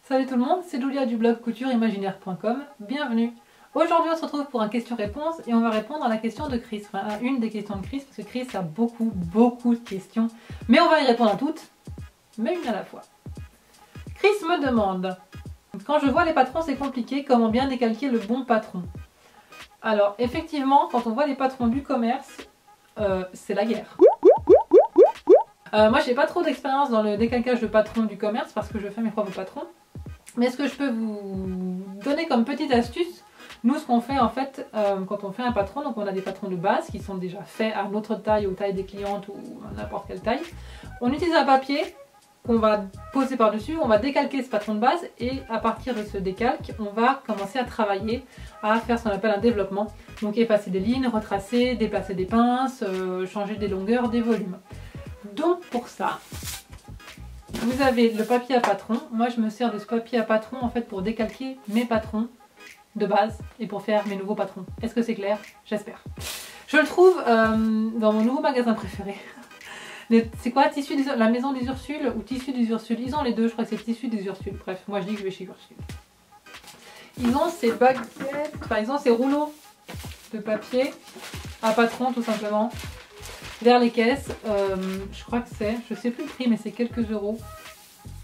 Salut tout le monde, c'est Julia du blog coutureimaginaire.com, bienvenue. Aujourd'hui on se retrouve pour un question-réponse et on va répondre à la question de Chris, enfin à une des questions de Chris, parce que Chris a beaucoup de questions, mais on va y répondre à toutes, mais une à la fois. Chris me demande, quand je vois les patrons c'est compliqué, comment bien décalquer le bon patron? Alors effectivement, quand on voit les patrons du commerce, c'est la guerre. Moi j'ai pas trop d'expérience dans le décalcage de patrons du commerce parce que je fais mes propres patrons. Mais ce que je peux vous donner comme petite astuce, nous ce qu'on fait en fait quand on fait un patron, donc on a des patrons de base qui sont déjà faits à notre taille, aux tailles des clientes ou à n'importe quelle taille. On utilise un papier qu'on va poser par-dessus, on va décalquer ce patron de base et à partir de ce décalque, on va commencer à travailler, à faire ce qu'on appelle un développement. Donc effacer des lignes, retracer, déplacer des pinces, changer des longueurs, des volumes. Donc pour ça, vous avez le papier à patron. Moi je me sers de ce papier à patron en fait pour décalquer mes patrons de base et pour faire mes nouveaux patrons. Est-ce que c'est clair? J'espère. Je le trouve dans mon nouveau magasin préféré. C'est quoi? Tissu des, la maison des Ursules ou Tissu des Ursules? Ils ont les deux, je crois que c'est Tissu des Ursules. Bref, moi je dis que je vais chez Ursule. Ils ont ces baguettes, enfin ils ont ces rouleaux de papier à patron tout simplement. Vers les caisses, je crois que c'est, je sais plus le prix mais c'est quelques euros.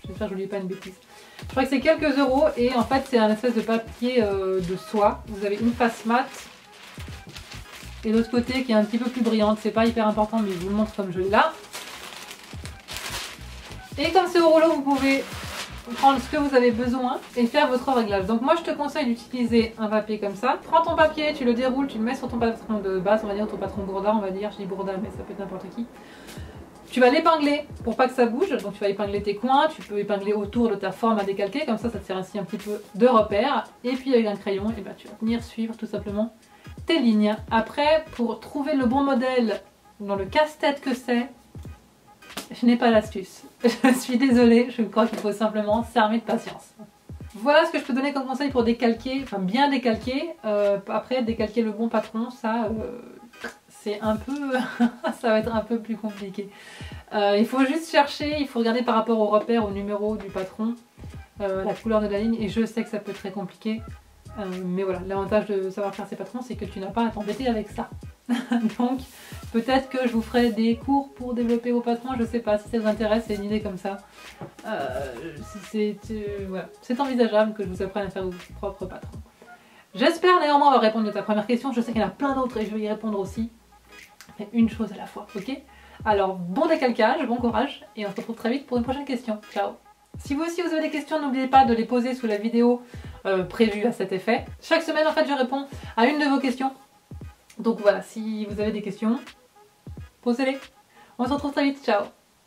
J'espère que je ne dis pas une bêtise. Je crois que c'est quelques euros et en fait c'est un espèce de papier de soie. Vous avez une face mat et l'autre côté qui est un petit peu plus brillante. C'est pas hyper important mais je vous le montre comme je l'ai là. Et comme c'est au rouleau, vous pouvez prendre ce que vous avez besoin et faire votre réglage. Donc moi je te conseille d'utiliser un papier comme ça. Prends ton papier, tu le déroules, tu le mets sur ton patron de base, on va dire ton patron Bourda, on va dire, je dis Bourda mais ça peut être n'importe qui. Tu vas l'épingler pour pas que ça bouge, donc tu vas épingler tes coins, tu peux épingler autour de ta forme à décalquer, comme ça te sert ainsi un petit peu de repère. Et puis avec un crayon, et ben, tu vas venir suivre tout simplement tes lignes. Après, pour trouver le bon modèle dans le casse-tête que c'est, je n'ai pas l'astuce. Je suis désolée, je crois qu'il faut simplement s'armer de patience. Voilà ce que je peux donner comme conseil pour décalquer, enfin bien décalquer. Après, décalquer le bon patron, ça, c'est un peu, ça va être un peu plus compliqué. Il faut juste chercher, il faut regarder par rapport au repère, au numéro du patron, la couleur de la ligne. Et je sais que ça peut être très compliqué. Mais voilà, l'avantage de savoir faire ses patrons, c'est que tu n'as pas à t'embêter avec ça. Donc peut-être que je vous ferai des cours pour développer vos patrons, je sais pas, si ça vous intéresse, c'est une idée comme ça. Voilà. C'est envisageable que je vous apprenne à faire vos propres patrons. J'espère néanmoins avoir répondu à ta première question, je sais qu'il y en a plein d'autres et je vais y répondre aussi. Mais une chose à la fois, ok? Alors bon décalcage, bon courage et on se retrouve très vite pour une prochaine question. Ciao! Si vous aussi vous avez des questions, n'oubliez pas de les poser sous la vidéo prévue à cet effet. Chaque semaine en fait je réponds à une de vos questions. Donc voilà, si vous avez des questions, posez-les. On se retrouve très vite, ciao!